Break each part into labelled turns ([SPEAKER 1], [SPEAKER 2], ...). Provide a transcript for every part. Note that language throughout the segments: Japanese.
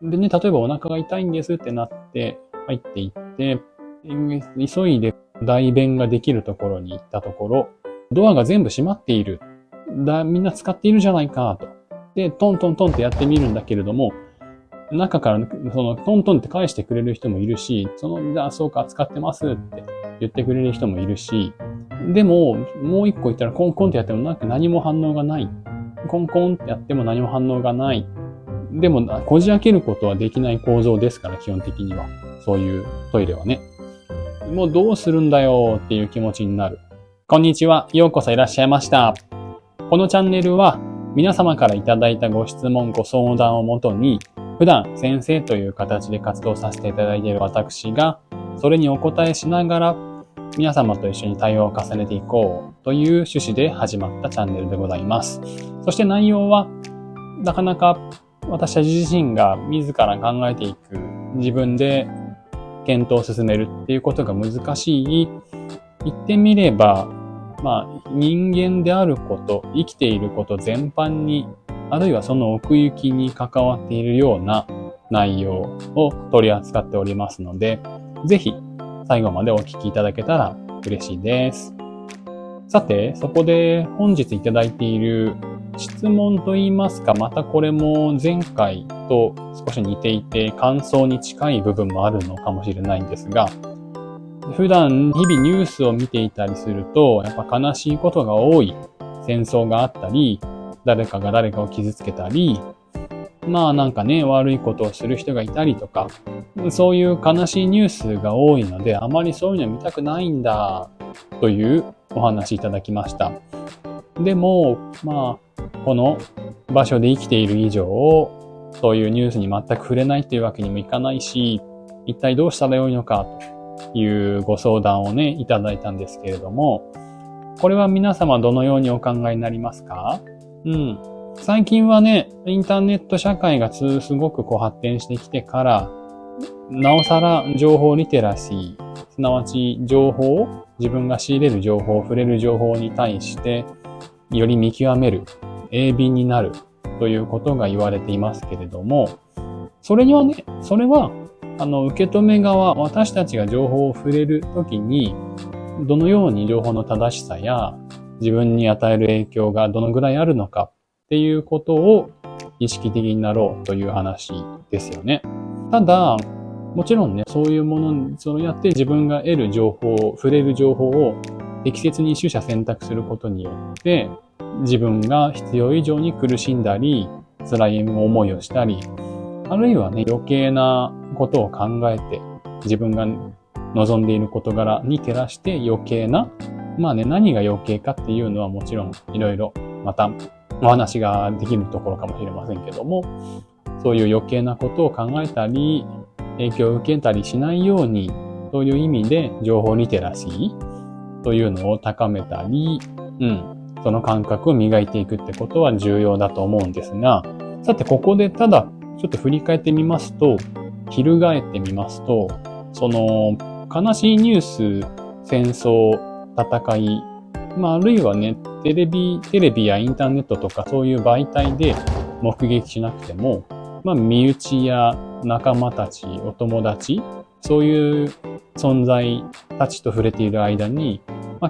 [SPEAKER 1] でね、例えばお腹が痛いんですってなって入っていって、急いで代弁ができるところに行ったところ、ドアが全部閉まっている。みんな使っているじゃないかと。で、トントントンってやってみるんだけれども、中からトントンって返してくれる人もいるし、じゃあそうか使ってますって言ってくれる人もいるし、でも、もう一個言ったらコンコンってやっても何も反応がない。コンコンってやっても何も反応がない。でも、こじ開けることはできない構造ですから、基本的には。そういうトイレはね。もうどうするんだよっていう気持ちになる。こんにちは。ようこそいらっしゃいました。このチャンネルは、皆様からいただいたご質問、ご相談をもとに、普段先生という形で活動させていただいている私が、それにお答えしながら、皆様と一緒に対話を重ねていこうという趣旨で始まったチャンネルでございます。そして内容は、なかなか私たち自身が自ら考えていく、自分で検討を進めるっていうことが難しい、言ってみれば、人間であること、生きていること全般に、あるいはその奥行きに関わっているような内容を取り扱っておりますので、ぜひ最後までお聞きいただけたら嬉しいです。さて、そこで本日いただいている質問といいますか、またこれも前回と少し似ていて感想に近い部分もあるのかもしれないんですが、普段日々ニュースを見ていたりすると、やっぱ悲しいことが多い。戦争があったり、誰かが誰かを傷つけたり、悪いことをする人がいたりとか、そういう悲しいニュースが多いので、あまりそういうの見たくないんだ、というお話いただきました。でも、この場所で生きている以上、そういうニュースに全く触れないというわけにもいかないし、一体どうしたらよいのかというご相談をね、いただいたんですけれども、これは皆様どのようにお考えになりますか？最近はね、インターネット社会がすごく発展してきてから、なおさら情報リテラシー、すなわち自分が仕入れる情報、触れる情報に対して、より見極める、鋭敏になるということが言われていますけれども、それは、受け止め側、私たちが情報を触れるときに、どのように情報の正しさや自分に与える影響がどのぐらいあるのかっていうことを意識的になろうという話ですよね。ただ、もちろんね、そういうもの、そうやって自分が得る情報、触れる情報を適切に取捨選択することによって、自分が必要以上に苦しんだり、辛い思いをしたり、あるいはね、余計なことを考えて、自分が望んでいる事柄に照らして余計な、何が余計かっていうのはもちろんいろいろまたお話ができるところかもしれませんけども、そういう余計なことを考えたり、影響を受けたりしないように、そういう意味で情報リテラシーというのを高めたり、その感覚を磨いていくってことは重要だと思うんですが、さてここでただちょっと振り返ってみますと、翻ってみますと、その悲しいニュース、戦争、戦い、あるいはね、テレビやインターネットとかそういう媒体で目撃しなくても、身内や仲間たち、お友達、そういう存在たちと触れている間に、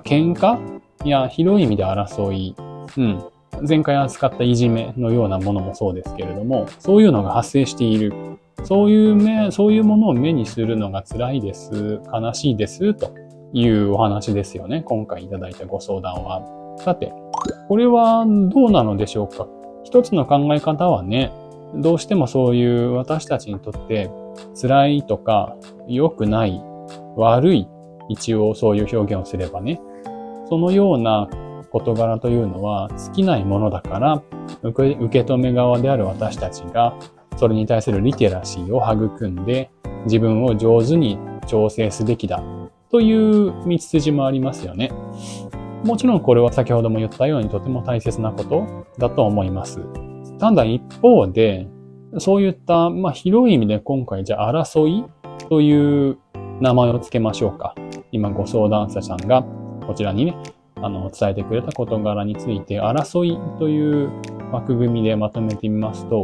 [SPEAKER 1] 喧嘩や広い意味で争い、前回扱ったいじめのようなものもそうですけれども、そういうのが発生している。そういうものを目にするのが辛いです、悲しいです、というお話ですよね。今回いただいたご相談は。さて、これはどうなのでしょうか。一つの考え方はね、どうしてもそういう私たちにとって辛いとか良くない、悪い、一応そういう表現をすればね、そのような事柄というのは尽きないものだから、受け止め側である私たちがそれに対するリテラシーを育んで自分を上手に調整すべきだという道筋もありますよね。もちろんこれは先ほども言ったようにとても大切なことだと思います。ただ一方で、そういった、広い意味で今回じゃあ争いという名前をつけましょうか。今ご相談者さんがこちらにね、伝えてくれた事柄について争いという枠組みでまとめてみますと、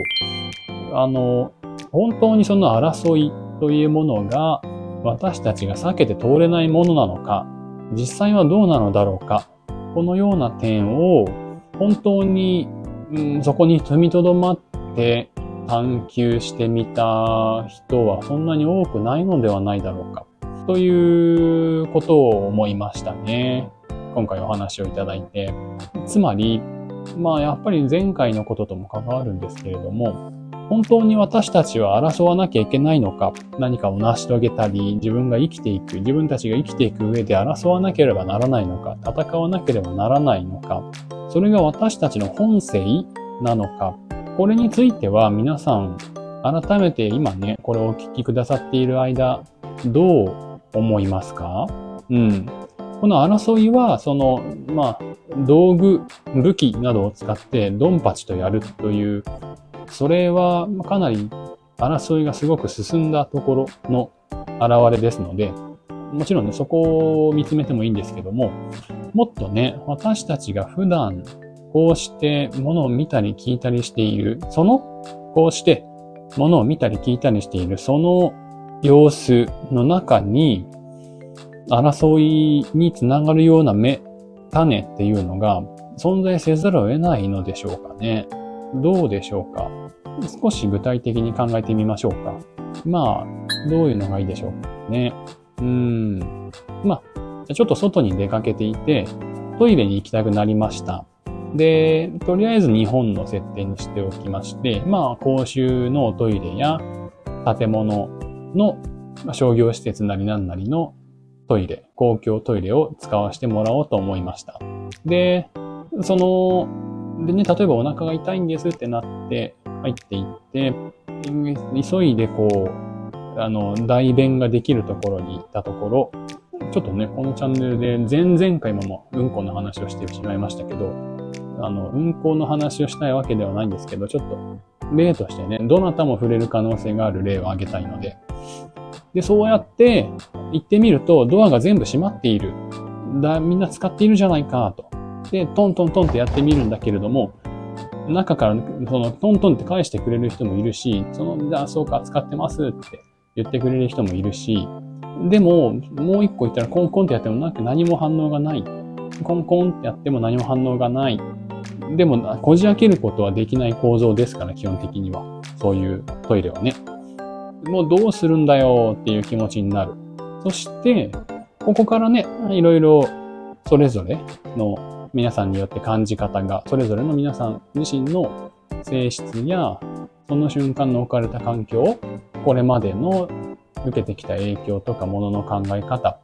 [SPEAKER 1] 本当にその争いというものが私たちが避けて通れないものなのか、実際はどうなのだろうか、このような点を本当に、そこに踏みとどまって探求してみた人はそんなに多くないのではないだろうか、ということを思いましたね。今回お話をいただいて。つまり、やっぱり前回のこととも関わるんですけれども、本当に私たちは争わなきゃいけないのか、何かを成し遂げたり、自分たちが生きていく上で争わなければならないのか、戦わなければならないのか、それが私たちの本性なのか、これについては皆さん改めて今ね、これをお聞きくださっている間、どう思いますか？この争いは、道具、武器などを使ってドンパチとやるという、それはかなり争いがすごく進んだところの現れですので、もちろんね、そこを見つめてもいいんですけども、もっとね、私たちが普段こうして物を見たり聞いたりしている、その様子の中に、争いにつながるような種っていうのが存在せざるを得ないのでしょうかね。どうでしょうか。少し具体的に考えてみましょうか。どういうのがいいでしょうかね。ちょっと外に出かけていて、トイレに行きたくなりました。で、とりあえず日本の設定にしておきまして、公衆のトイレや建物の商業施設なりなんなりのトイレ、公共トイレを使わせてもらおうと思いました。で、例えばお腹が痛いんですってなって入っていって、急いで代弁ができるところに行ったところ、ちょっとね、このチャンネルで前々回もうんこの話をしてしまいましたけど、うんこの話をしたいわけではないんですけど、ちょっと例としてね、どなたも触れる可能性がある例を挙げたいので、で、そうやって行ってみると、ドアが全部閉まっている。みんな使っているじゃないかと。で、トントントンってやってみるんだけれども、中からトントンって返してくれる人もいるし、じゃあそうか、使ってますって言ってくれる人もいるし、でも、もう一個言ったらコンコンってやっても何も反応がない。コンコンってやっても何も反応がない。でも、こじ開けることはできない構造ですから、基本的には。そういうトイレはね。もうどうするんだよっていう気持ちになる。そして、ここからね、いろいろそれぞれの皆さんによって感じ方が、それぞれの皆さん自身の性質や、その瞬間の置かれた環境、これまでの受けてきた影響とかものの考え方、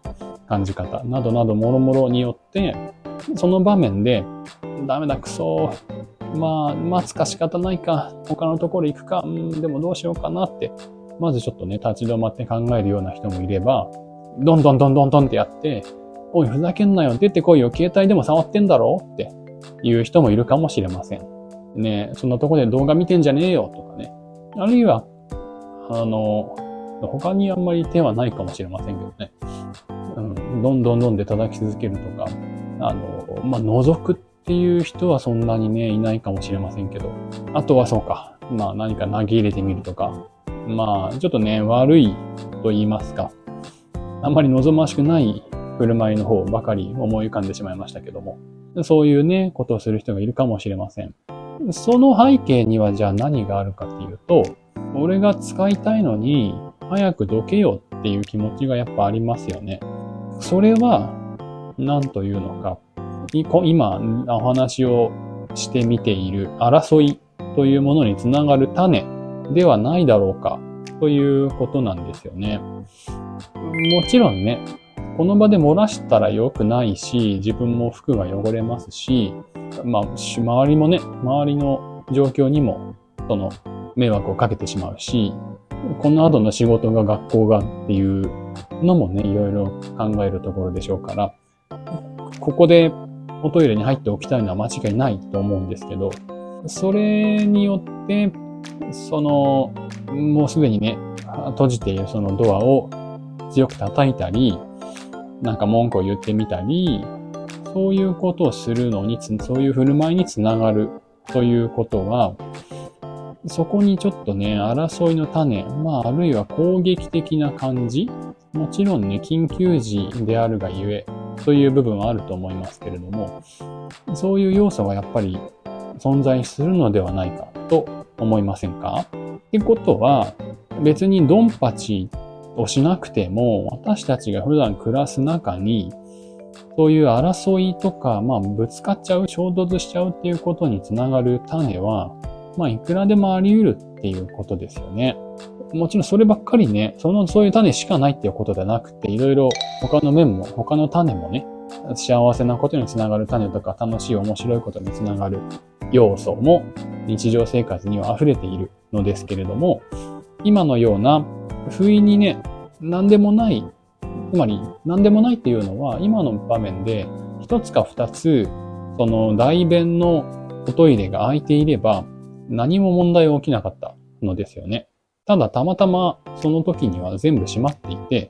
[SPEAKER 1] 感じ方などなどもろもろによって、その場面で、ダメだ、クソ、待つか仕方ないか、他のところ行くか、でもどうしようかなって、まずちょっとね、立ち止まって考えるような人もいれば、どんどんってやって、おい、ふざけんなよ、出てこいよ、携帯でも触ってんだろっていう人もいるかもしれません。ね、そんなとこで動画見てんじゃねえよとかね。あるいは、他にあんまり手はないかもしれませんけどね。どんどんで叩き続けるとか、覗くっていう人はそんなにね、いないかもしれませんけど、あとはそうか、何か投げ入れてみるとか、ちょっとね、悪いと言いますか、あんまり望ましくない振る舞いの方ばかり思い浮かんでしまいましたけども、そういうね、ことをする人がいるかもしれません。その背景にはじゃあ何があるかっていうと、俺が使いたいのに早くどけよっていう気持ちがやっぱありますよね。それは何というのか、今お話をしてみている争いというものにつながる種ではないだろうかということなんですよね。もちろんね、この場で漏らしたら良くないし、自分も服が汚れますし、周りもね、周りの状況にも迷惑をかけてしまうし、この後の仕事が学校がっていうのもね、いろいろ考えるところでしょうから、ここでおトイレに入っておきたいのは間違いないと思うんですけど、それによって、もうすでにね、閉じているそのドアを強く叩いたり、なんか文句を言ってみたり、そういうことをするのに、そういう振る舞いにつながるということは、そこにちょっとね、争いの種、あるいは攻撃的な感じ、もちろんね、緊急時であるがゆえ、という部分はあると思いますけれども、そういう要素がやっぱり存在するのではないかと思いませんか？ってことは、別にドンパチをしなくても、私たちが普段暮らす中に、そういう争いとか、ぶつかっちゃう、衝突しちゃうっていうことにつながる種は、いくらでもあり得るっていうことですよね。もちろんそればっかりね、そういう種しかないっていうことではなくて、いろいろ他の種もね、幸せなことにつながる種とか、楽しい面白いことにつながる要素も日常生活には溢れているのですけれども、今のような不意にね、何でもない、つまり何でもないっていうのは、今の場面で一つか二つ、その大便のおトイレが空いていれば、何も問題は起きなかったのですよね。ただたまたまその時には全部閉まっていて、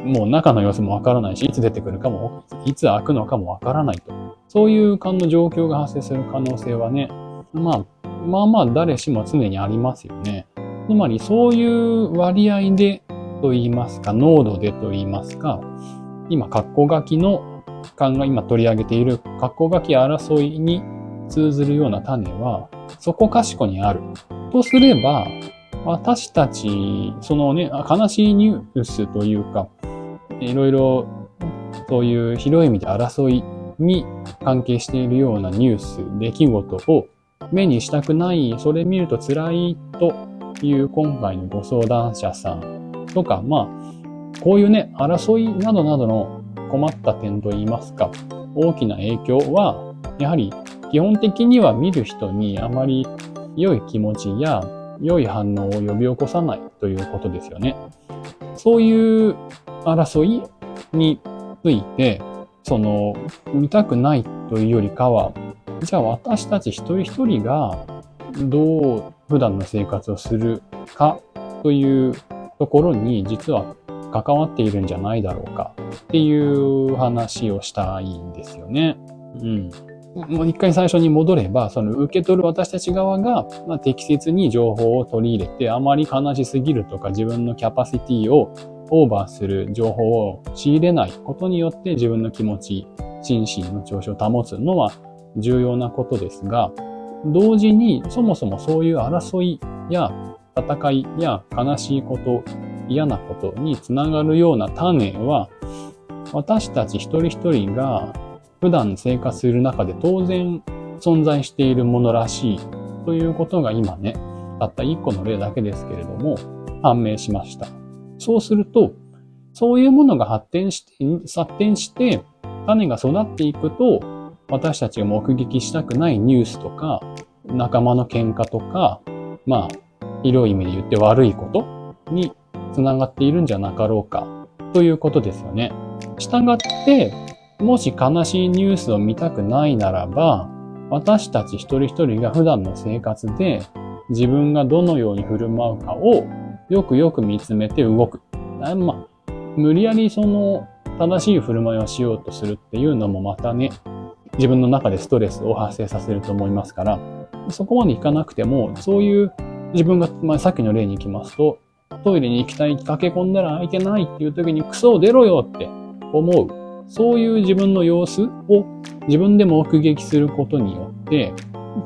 [SPEAKER 1] もう中の様子もわからないし、いつ出てくるかも、いつ開くのかもわからないと。そういう状況が発生する可能性はね、誰しも常にありますよね。つまりそういう割合でと言いますか、濃度でと言いますか、今、括弧書きの今取り上げている括弧書き争いに通ずるような種は、そこかしこにある。とすれば、私たち、そのね、悲しいニュースというか、いろいろ、そういう広い意味で争いに関係しているようなニュース、出来事を目にしたくない、それ見ると辛いという今回のご相談者さんとか、こういうね、争いなどなどの困った点といいますか、大きな影響は、やはり基本的には見る人にあまり良い気持ちや良い反応を呼び起こさないということですよね。そういう争いについて、見たくないというよりかは、じゃあ私たち一人一人がどう普段の生活をするかというところに実は関わっているんじゃないだろうかっていう話をしたいんですよね。もう一回最初に戻れば、受け取る私たち側が、適切に情報を取り入れて、あまり悲しすぎるとか自分のキャパシティをオーバーする情報を仕入れないことによって自分の気持ち、心身の調子を保つのは重要なことですが、同時にそもそもそういう争いや戦いや悲しいこと、嫌なことにつながるような種は、私たち一人一人が普段生活する中で当然存在しているものらしいということが今ね、たった一個の例だけですけれども、判明しました。そうすると、そういうものが発展して、種が育っていくと、私たちが目撃したくないニュースとか、仲間の喧嘩とか、広い意味で言って悪いことにつながっているんじゃなかろうか、ということですよね。したがって、もし悲しいニュースを見たくないならば、私たち一人一人が普段の生活で自分がどのように振る舞うかをよくよく見つめて動く。無理やり正しい振る舞いをしようとするっていうのもまたね、自分の中でストレスを発生させると思いますから、そこまでいかなくても、そういう自分が、さっきの例に行きますと、トイレに行きたい、駆け込んだら空いてないっていう時にクソ出ろよって思う。そういう自分の様子を自分で目撃することによって、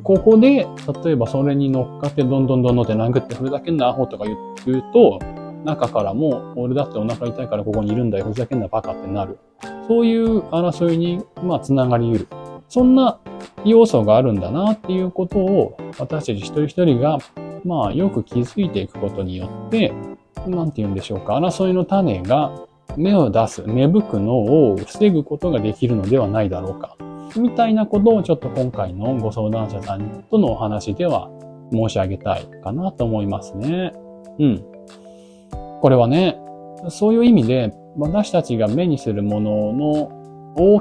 [SPEAKER 1] ここで、例えばそれに乗っかってどんどんって殴ってふざけんなアホとか言うと、中からも、俺だってお腹痛いからここにいるんだよ、ふざけんなバカってなる。そういう争いに、つながり得る。そんな要素があるんだなっていうことを、私たち一人一人が、よく気づいていくことによって、争いの種が芽を出す、芽吹くのを防ぐことができるのではないだろうか。みたいなことをちょっと今回のご相談者さんとのお話では申し上げたいかなと思いますね。これはね、そういう意味で私たちが目にするものの大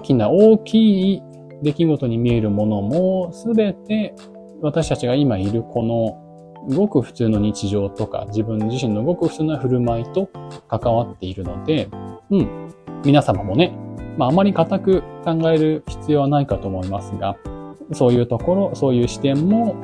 [SPEAKER 1] きい出来事に見えるものもすべて私たちが今いるこのごく普通の日常とか自分自身のごく普通な振る舞いと関わっているので、皆様もね、あまり固く考える必要はないかと思いますが、そういうところ、そういう視点も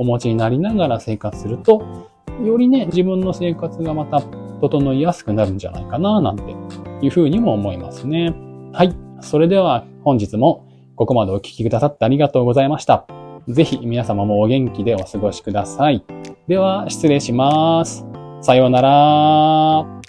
[SPEAKER 1] お持ちになりながら生活すると、よりね、自分の生活がまた整いやすくなるんじゃないかな、なんていうふうにも思いますね。はい。それでは本日もここまでお聞きくださってありがとうございました。ぜひ皆様もお元気でお過ごしください。では、失礼します。さようなら。